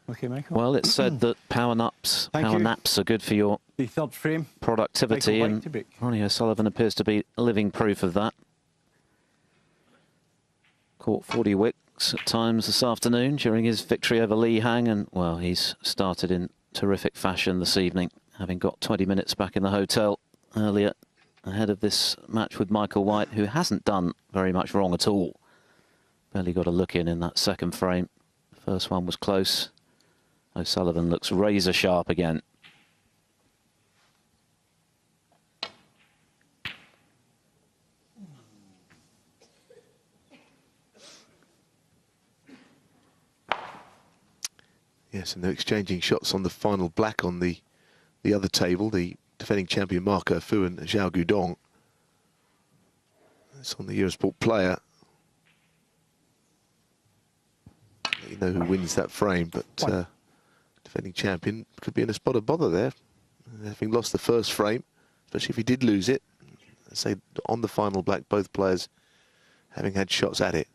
Okay, Michael. Well, it's said that power naps are good for your the third frame productivity, and Ronnie O'Sullivan appears to be living proof of that. Caught 40 wicks at times this afternoon during his victory over Lee Hang, and well, he's started in terrific fashion this evening, having got 20 minutes back in the hotel earlier ahead of this match with Michael White, who hasn't done very much wrong at all. Barely got a look in that second frame. The first one was close. O'Sullivan looks razor sharp again. Yes, and they're exchanging shots on the final black on the other table, the defending champion Marco Fu and Zhao Gudong. It's on the Eurosport player. You know who wins that frame, but defending champion could be in a spot of bother there, having lost the first frame, especially if he did lose it. Say on the final black, both players having had shots at it.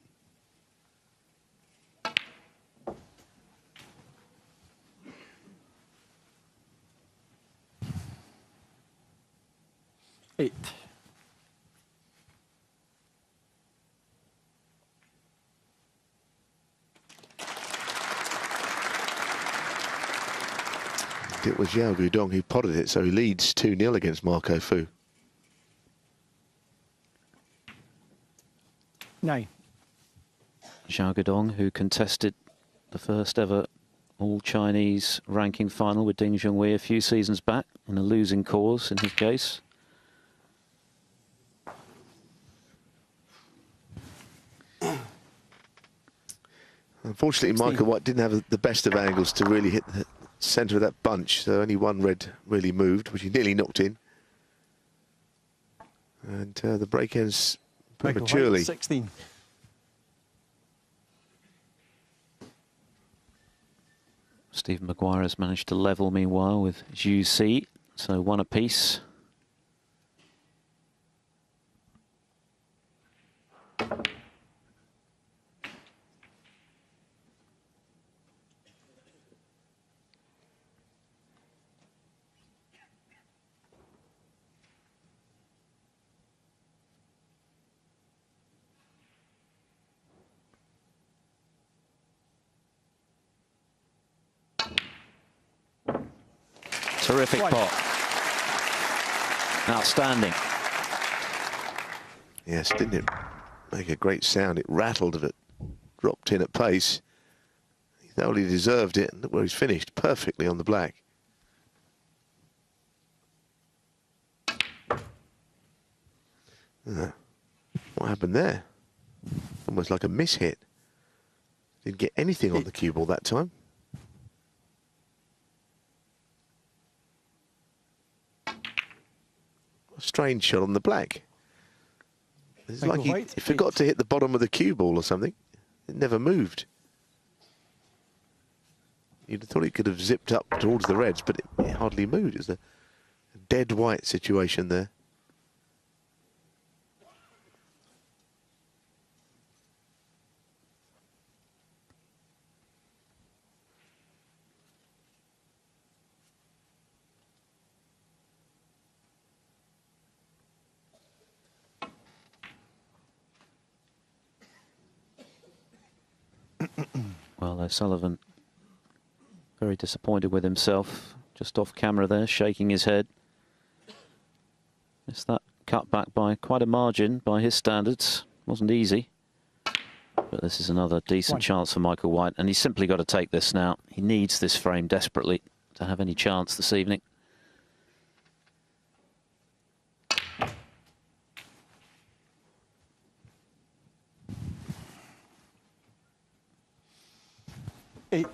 Eight. It was Zhao Gudong who potted it, so he leads 2-0 against Marco Fu. 9. Zhao Gudong, who contested the first ever all-Chinese ranking final with Ding Junhui a few seasons back, in a losing cause in his case. Unfortunately, Michael White didn't have the best of angles to really hit the centre of that bunch, so only one red really moved, which he nearly knocked in. And the break ends prematurely. White, 16. Stephen Maguire has managed to level meanwhile with Zhu Si, so one apiece. Terrific pot. Outstanding. Yes, didn't it make a great sound? It rattled as it dropped in at pace. He thoroughly deserved it, and look where he's finished, perfectly on the black. What happened there? Almost like a miss-hit. Didn't get anything on the cue ball that time. Strange shot on the black. It's like he forgot to hit the bottom of the cue ball or something. It never moved. You'd have thought it could have zipped up towards the reds, but it hardly moved. It's a dead white situation there. Well, O'Sullivan very disappointed with himself, just off camera there, shaking his head. It's that cut back by quite a margin by his standards. Wasn't easy. But this is another decent chance for Michael White, and he's simply got to take this now. He needs this frame desperately to have any chance this evening. Eight.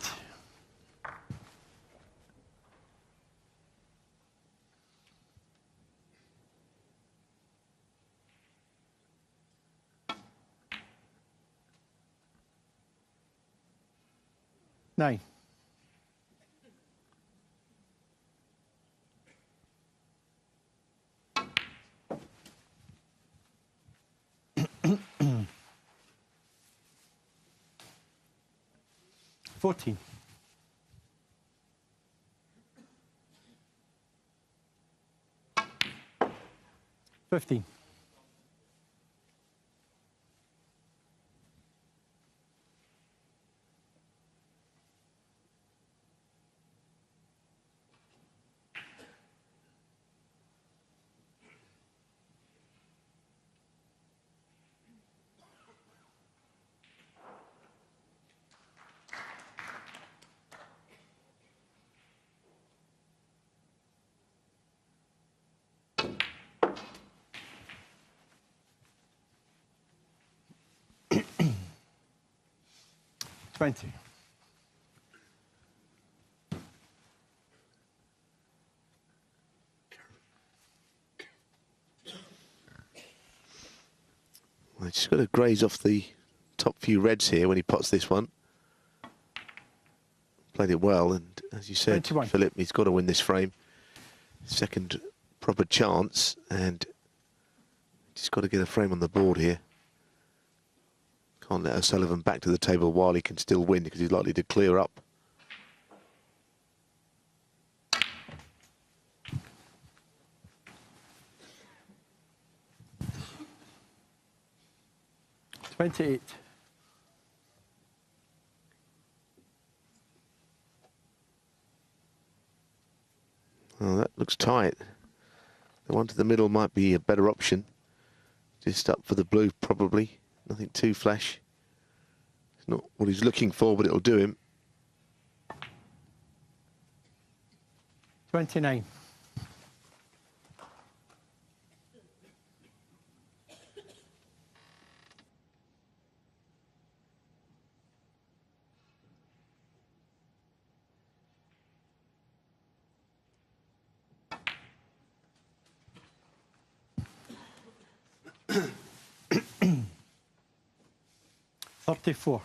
Nine. $14. 15. Twenty. Well, he's just got to graze off the top few reds here when he pots this one. Played it well, and as you said, 21. Philip, he's got to win this frame. Second proper chance, and just got to get a frame on the board here. Can't let O'Sullivan back to the table while he can still win, because he's likely to clear up. $28. Oh, that looks tight. The one to the middle might be a better option. Just up for the blue, probably. Nothing too flash. It's not what he's looking for, but it'll do him. 29. $34.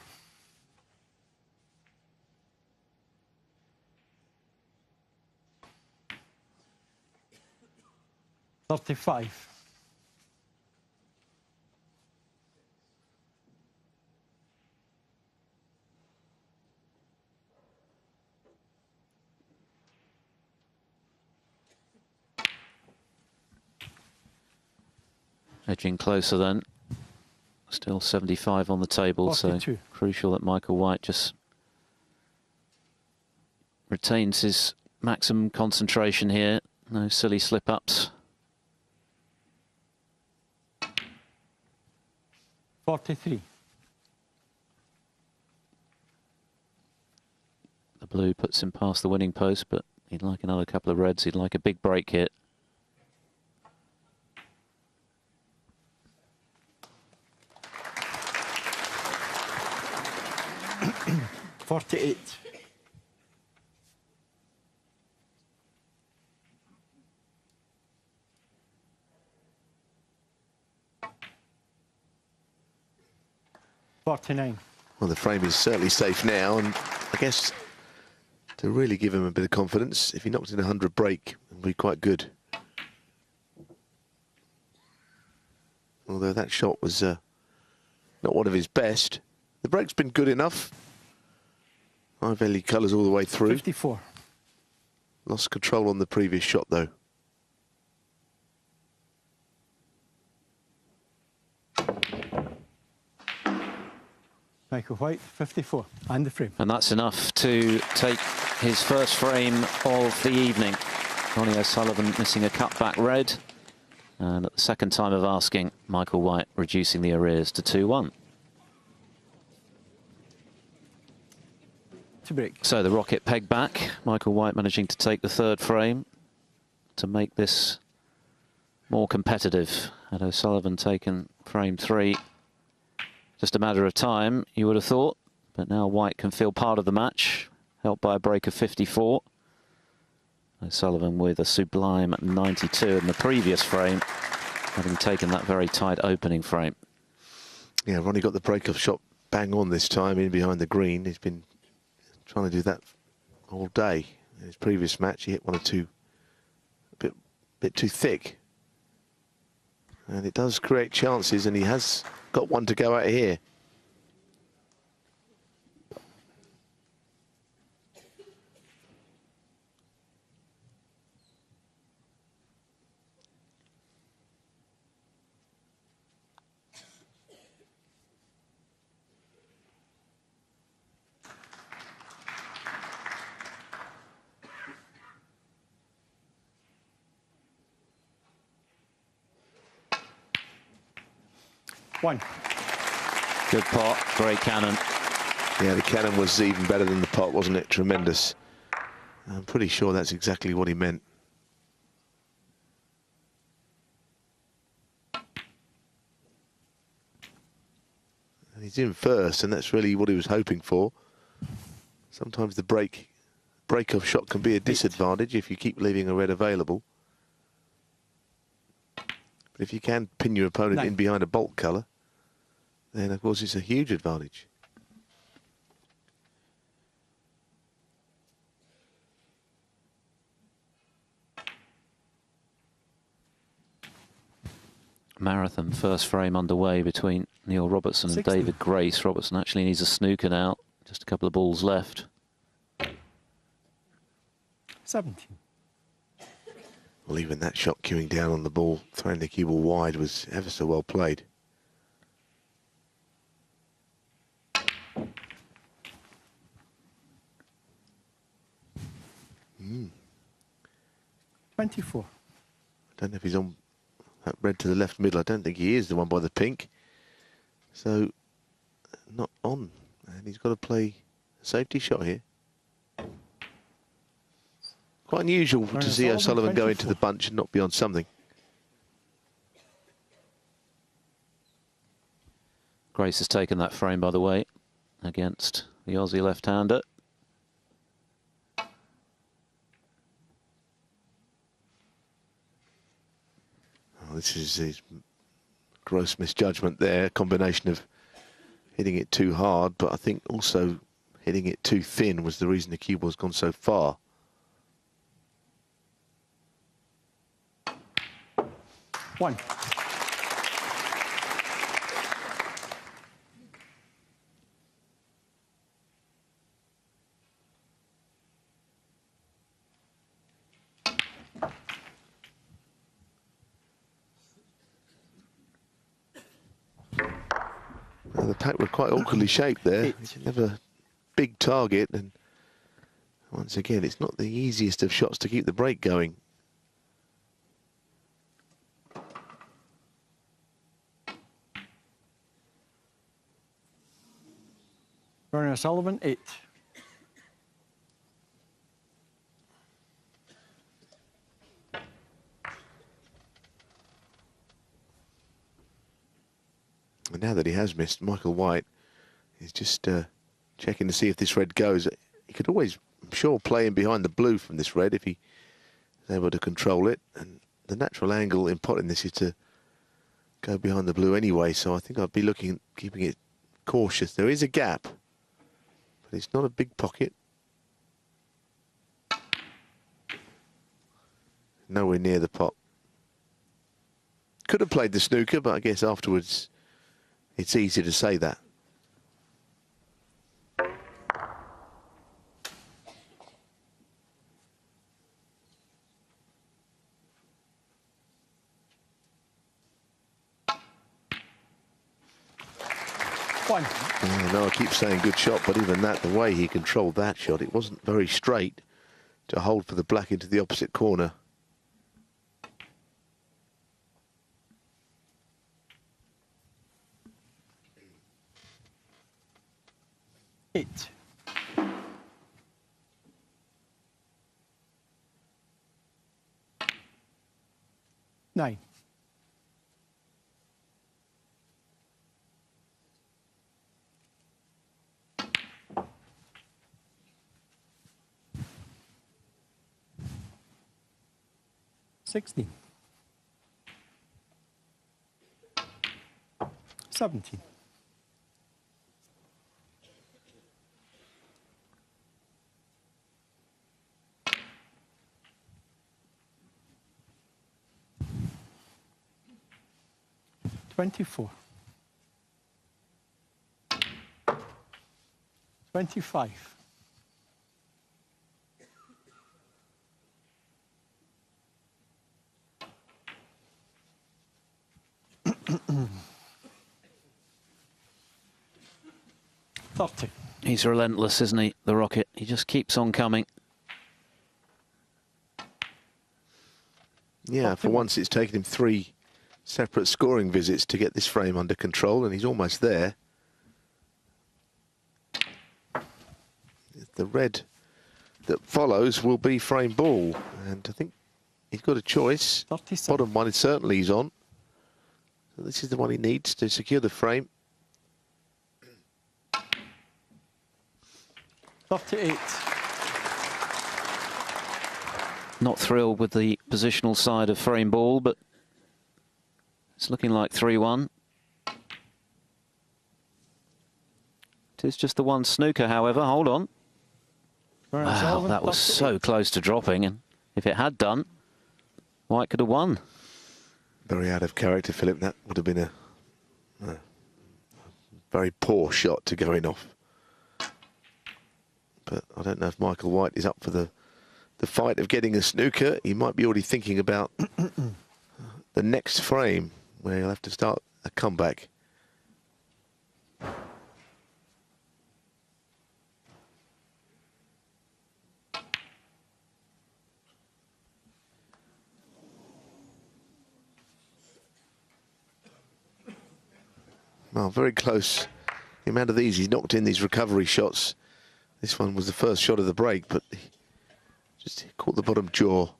35. Edging closer then. Still 75 on the table, 42. so crucial that Michael White just retains his maximum concentration here. No silly slip-ups. 43. The blue puts him past the winning post, but he'd like another couple of reds. He'd like a big break hit. 48. $49. Well, the frame is certainly safe now, and I guess to really give him a bit of confidence, if he knocked in a 100 break, it would be quite good. Although that shot was not one of his best. The break's been good enough. High value colours all the way through. 54. Lost control on the previous shot, though. Michael White, 54. And the frame. And that's enough to take his first frame of the evening. Ronnie O'Sullivan missing a cutback red. And at the second time of asking, Michael White reducing the arrears to 2-1. To break. So the rocket pegged back. Michael White managing to take the third frame to make this more competitive. Had O'Sullivan taken frame 3, just a matter of time, you would have thought. But now White can feel part of the match, helped by a break of 54. O'Sullivan with a sublime 92 in the previous frame, having taken that very tight opening frame. Yeah, Ronnie got the break-off shot bang on this time, in behind the green. He's been trying to do that all day. In his previous match, he hit one or two a bit too thick. And it does create chances, and he has got one to go out here. 1. Good pot, great cannon. Yeah, the cannon was even better than the pot, wasn't it? Tremendous. I'm pretty sure that's exactly what he meant. And he's in first, and that's really what he was hoping for. Sometimes the break-off shot can be a disadvantage if you keep leaving a red available. But if you can pin your opponent 9. in behind a bolt colour, then of course it's a huge advantage. Marathon first frame underway between Neil Robertson and 16. David Grace. Robertson actually needs a snooker now. Just a couple of balls left. 17. Well, even that shot queuing down on the ball, throwing the cue ball wide, was ever so well played. Mm. 24. I don't know if he's on that red to the left middle. I don't think he is, the one by the pink. So, not on. And he's got to play a safety shot here. Quite unusual to see O'Sullivan go into the bunch and not be on something. Grace has taken that frame, by the way, against the Aussie left-hander. Oh, this is his gross misjudgment there. A combination of hitting it too hard, but I think also hitting it too thin was the reason the cue ball's gone so far. 1. Well, the pack were quite awkwardly shaped there. You can have a big target, and once again, it's not the easiest of shots to keep the break going. Ronnie O'Sullivan, 8. And now that he has missed, Michael White is just checking to see if this red goes. He could always, I'm sure, play in behind the blue from this red if he is able to control it. And the natural angle in potting this is to go behind the blue anyway, so I think I'd be looking, keeping it cautious. There is a gap, but it's not a big pocket. Nowhere near the pot. Could have played the snooker, but I guess afterwards it's easy to say that. No, I keep saying good shot, but even that, the way he controlled that shot, it wasn't very straight to hold for the black into the opposite corner. Eight. 9. 16. 17. 24. 25. 30. He's relentless, isn't he, the Rocket? He just keeps on coming. Yeah, for once it's taken him 3 separate scoring visits to get this frame under control, and he's almost there. The red that follows will be frame ball, and I think he's got a choice. 37. Bottom one is certainly he's on. So this is the one he needs to secure the frame. 38. Not thrilled with the positional side of frame ball, but it's looking like 3-1. It is just the one snooker, however. Hold on. Wow, that was so close to dropping, and if it had done, White could have won. Very out of character, Philip. That would have been a very poor shot to go in off. But I don't know if Michael White is up for the fight of getting a snooker. He might be already thinking about the next frame, where he'll have to start a comeback. Well, very close. The amount of these he's knocked in, these recovery shots. This one was the first shot of the break, but he just caught the bottom jaw.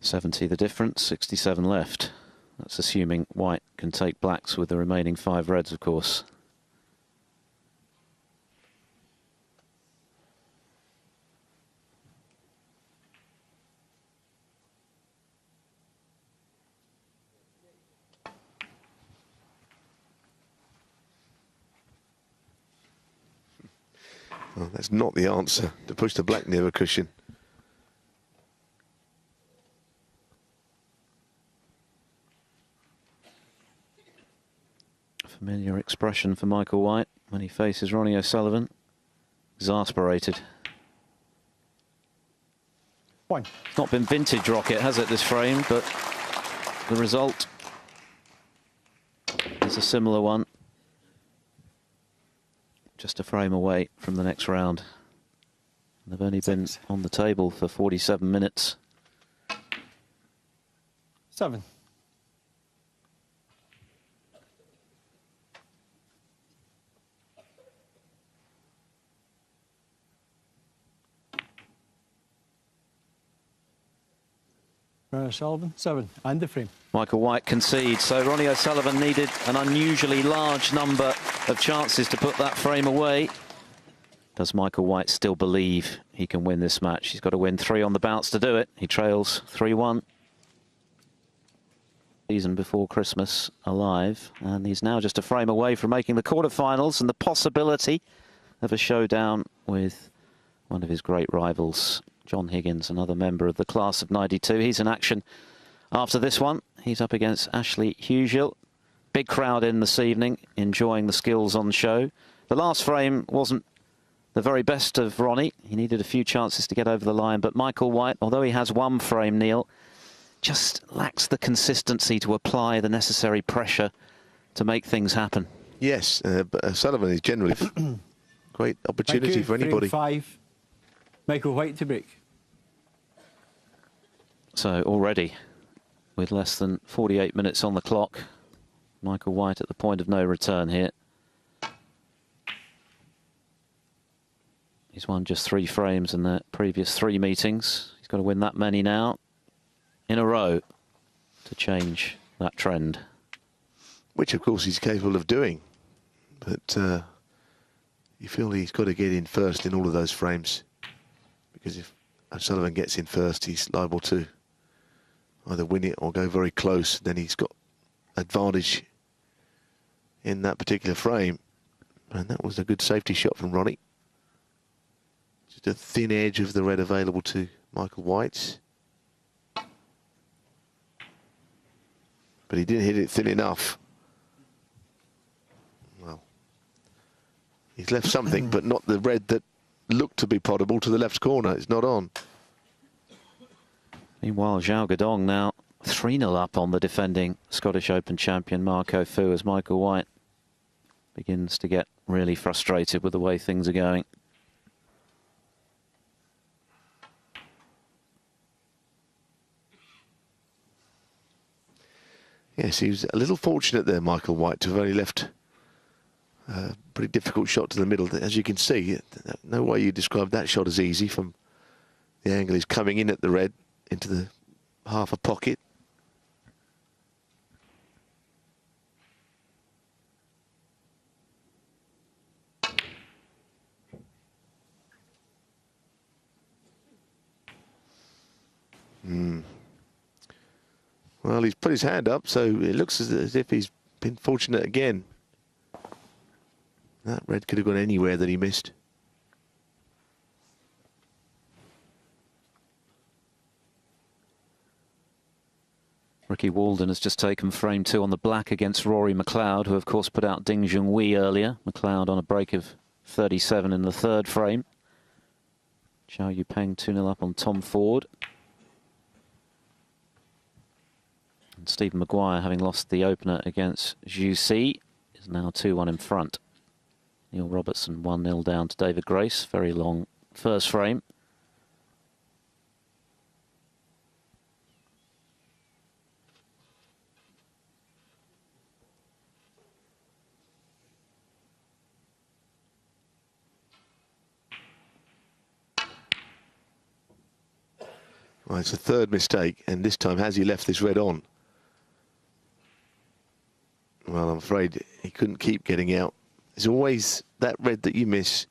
70 the difference, 67 left. That's assuming White can take blacks with the remaining 5 reds, of course. Well, that's not the answer, to push the black near a cushion. Familiar expression for Michael White when he faces Ronnie O'Sullivan. Exasperated. One. It's not been vintage rocket, has it, this frame, but the result is a similar one. Just a frame away from the next round. They've only been on the table for 47 minutes. 7. O'Sullivan, 7, and the frame. Michael White concedes, so Ronnie O'Sullivan needed an unusually large number of chances to put that frame away. Does Michael White still believe he can win this match? He's got to win 3 on the bounce to do it. He trails 3-1. Season before Christmas alive, and he's now just a frame away from making the quarterfinals and the possibility of a showdown with one of his great rivals, John Higgins, another member of the class of '92. He's in action after this one. He's up against Ashley Hugill. Big crowd in this evening, enjoying the skills on show. The last frame wasn't the very best of Ronnie. He needed a few chances to get over the line, but Michael White, although he has one frame, Neil, just lacks the consistency to apply the necessary pressure to make things happen. Yes, but Sullivan is generally great opportunity for anybody. Frame 5. Michael White to break. So already, with less than 48 minutes on the clock, Michael White at the point of no return here. He's won just 3 frames in the previous 3 meetings. He's got to win that many now in a row to change that trend. Which, of course, he's capable of doing. But you feel he's got to get in first in all of those frames. Because if O'Sullivan gets in first, he's liable to either win it or go very close. Then he's got advantage in that particular frame. And that was a good safety shot from Ronnie. Just a thin edge of the red available to Michael White. But he didn't hit it thin enough. Well, he's left something, but not the red that looked to be potable to the left corner. It's not on. Meanwhile, Zhao Guodong now 3-0 up on the defending Scottish Open champion Marco Fu, as Michael White begins to get really frustrated with the way things are going. Yes, he was a little fortunate there, Michael White, to have only left a pretty difficult shot to the middle. As you can see, no way you describe that shot as easy from the angle he's coming in at the red into the half a pocket. Well, he's put his hand up, so it looks as if he's been fortunate again. That red could have gone anywhere that he missed. Ricky Walden has just taken frame 2 on the black against Rory McLeod, who of course put out Ding Junhui earlier. McLeod on a break of 37 in the 3rd frame. Chow Yu-Peng 2-0 up on Tom Ford. And Stephen Maguire, having lost the opener against Zhu Si, is now 2-1 in front. Neil Robertson 1-0 down to David Grace. Very long first frame. Well, it's a 3rd mistake, and this time has he left this red on? Well, I'm afraid he couldn't keep getting out. There's always that red that you miss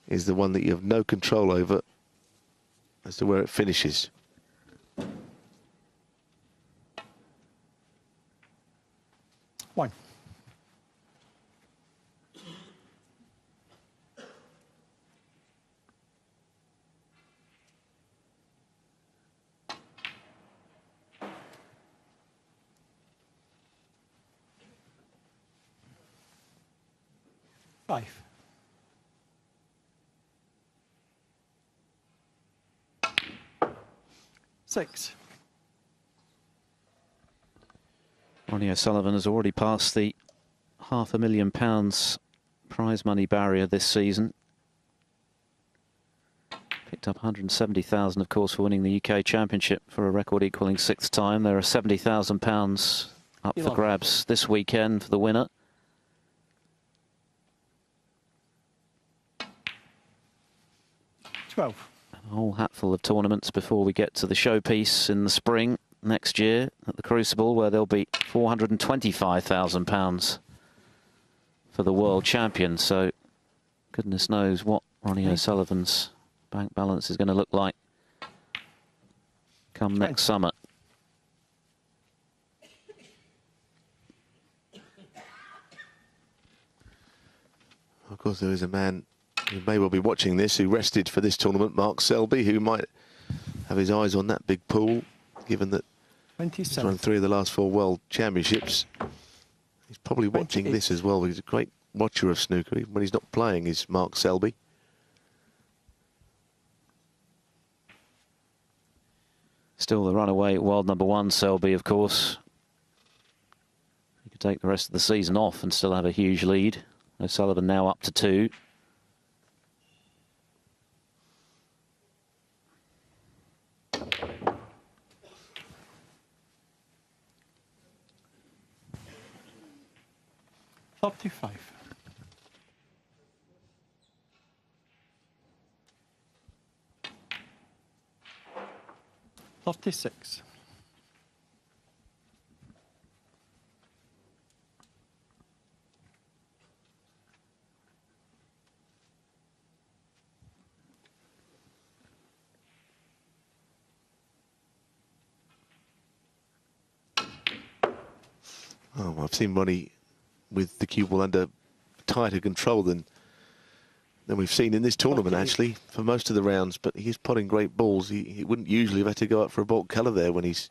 is the one that you have no control over as to where it finishes. One. Five. Six. Ronnie O'Sullivan has already passed the £500,000 prize money barrier this season. Picked up 170,000, of course, for winning the UK Championship for a record equaling 6th time. There are £70,000 up for grabs this weekend for the winner. 12. A whole hatful of tournaments before we get to the showpiece in the spring next year at the Crucible, where there'll be £425,000 for the world champion. So goodness knows what Ronnie O'Sullivan's bank balance is going to look like come next summer. Of course, there is a man who may well be watching this, who rested for this tournament, Mark Selby, who might have his eyes on that big pool, given that he's won 3 of the last 4 World Championships. He's probably watching 28. this as well. He's a great watcher of snooker. Even when he's not playing, is Mark Selby. Still the runaway world #1, Selby, of course. He could take the rest of the season off and still have a huge lead. O'Sullivan now up to 2. Top to 5. Top to 6. Oh, I've seen Ronnie with the cue ball under tighter control than we've seen in this tournament, actually, for most of the rounds. But he's potting great balls. He wouldn't usually have had to go up for a baulk colour there when he's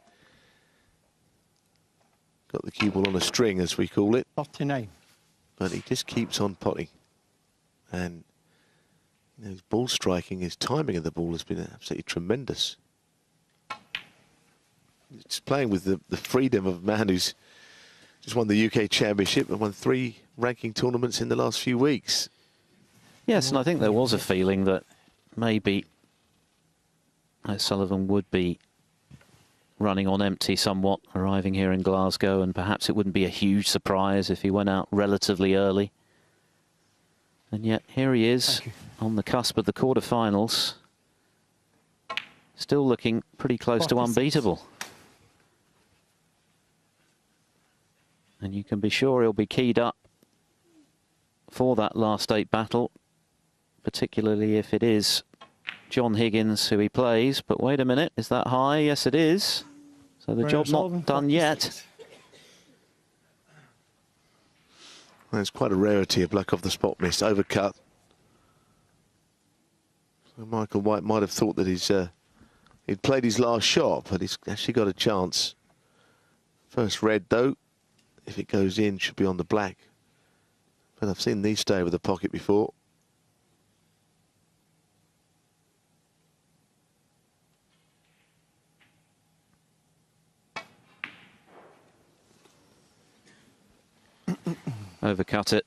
got the cue ball on a string, as we call it. 49. But he just keeps on potting. And you know, his ball striking, his timing of the ball has been absolutely tremendous. He's playing with the freedom of a man who's just won the UK Championship and won 3 ranking tournaments in the last few weeks. Yes, and I think there was a feeling that maybe O'Sullivan would be running on empty somewhat, arriving here in Glasgow, and perhaps it wouldn't be a huge surprise if he went out relatively early. And yet here he is on the cusp of the quarterfinals, still looking pretty close to unbeatable. And you can be sure he'll be keyed up for that last 8 battle, particularly if it is John Higgins who he plays. But wait a minute, is that high? Yes, it is. So the job's not done yet. Well, it's quite a rarity, a black off the spot miss, overcut. So Michael White might have thought that he'd played his last shot, but he's actually got a chance. First red, though, if it goes in, should be on the black. But I've seen these stay over the pocket before. Overcut it.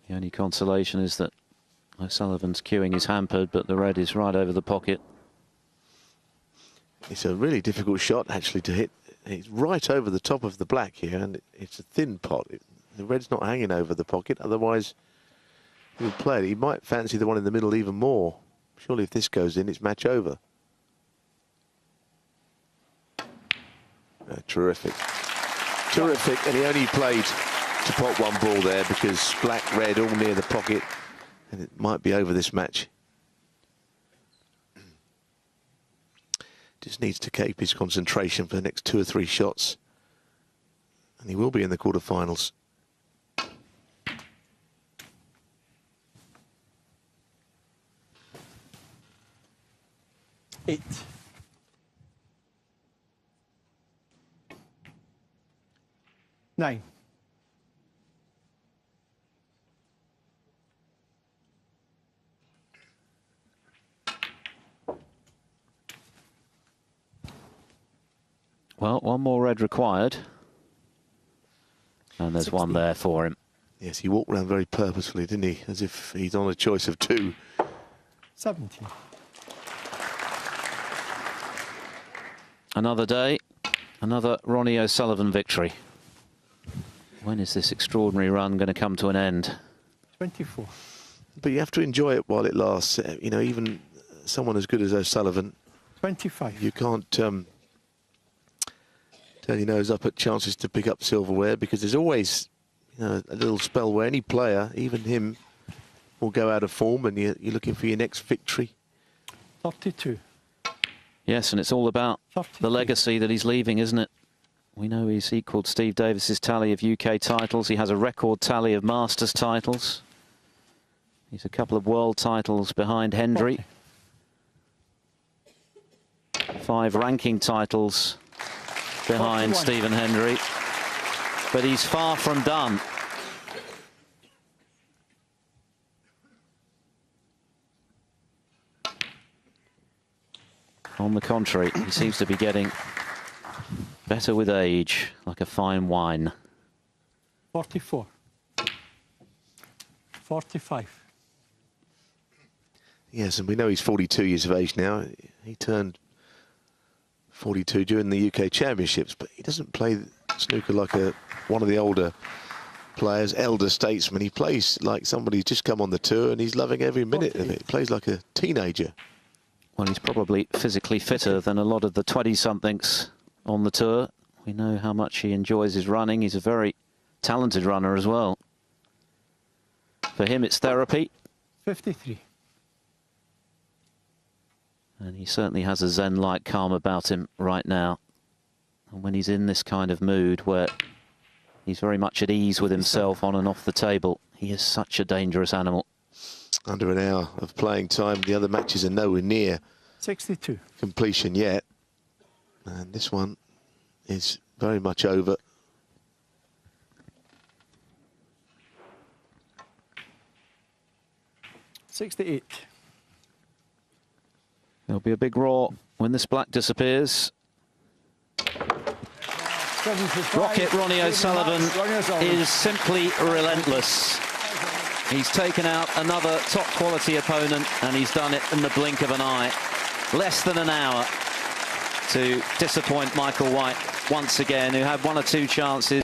The only consolation is that O'Sullivan's cueing is hampered, but the red is right over the pocket. It's a really difficult shot, actually, to hit. It's right over the top of the black here, and it's a thin pot. The red's not hanging over the pocket, otherwise he would play it. He might fancy the one in the middle even more. Surely if this goes in, it's match over. Terrific. Terrific, and he only played to pot one ball there because black, red, all near the pocket, and it might be over this match. Just needs to keep his concentration for the next 2 or 3 shots, and he will be in the quarterfinals. Eight. Nine. Well, one more red required. And there's 16. one there for him. Yes, he walked around very purposefully, didn't he? As if he's on a choice of 2. 17. Another day, another Ronnie O'Sullivan victory. When is this extraordinary run going to come to an end? 24. But you have to enjoy it while it lasts. You know, even someone as good as O'Sullivan, 25. you can't turn your nose up at chances to pick up silverware, because there's always, you know, a little spell where any player, even him, will go out of form, and you're looking for your next victory. 32. Yes, and it's all about 32. the legacy that he's leaving, isn't it? We know he's equalled Steve Davis's tally of UK titles. He has a record tally of Masters titles. He's a couple of world titles behind Hendry. 5 ranking titles behind 41. Stephen Hendry. But he's far from done. On the contrary, he seems to be getting better with age, like a fine wine. 44. 45. Yes, and we know he's 42 years of age now. He turned 42 during the UK Championships, but he doesn't play snooker like one of the older players, elder statesmen. He plays like somebody who's just come on the tour, and he's loving every minute of it. He plays like a teenager. Well, he's probably physically fitter than a lot of the 20-somethings on the tour. We know how much he enjoys his running. He's a very talented runner as well. For him, it's therapy. 53. And he certainly has a zen-like calm about him right now. And when he's in this kind of mood where he's very much at ease with himself on and off the table, he is such a dangerous animal. Under an hour of playing time. The other matches are nowhere near 62. completion yet. And this one is very much over. .68. There'll be a big roar when this black disappears. 75. Rocket Ronnie O'Sullivan is simply relentless. He's taken out another top quality opponent, and he's done it in the blink of an eye. less than an hour to disappoint Michael White once again, who had one or two chances.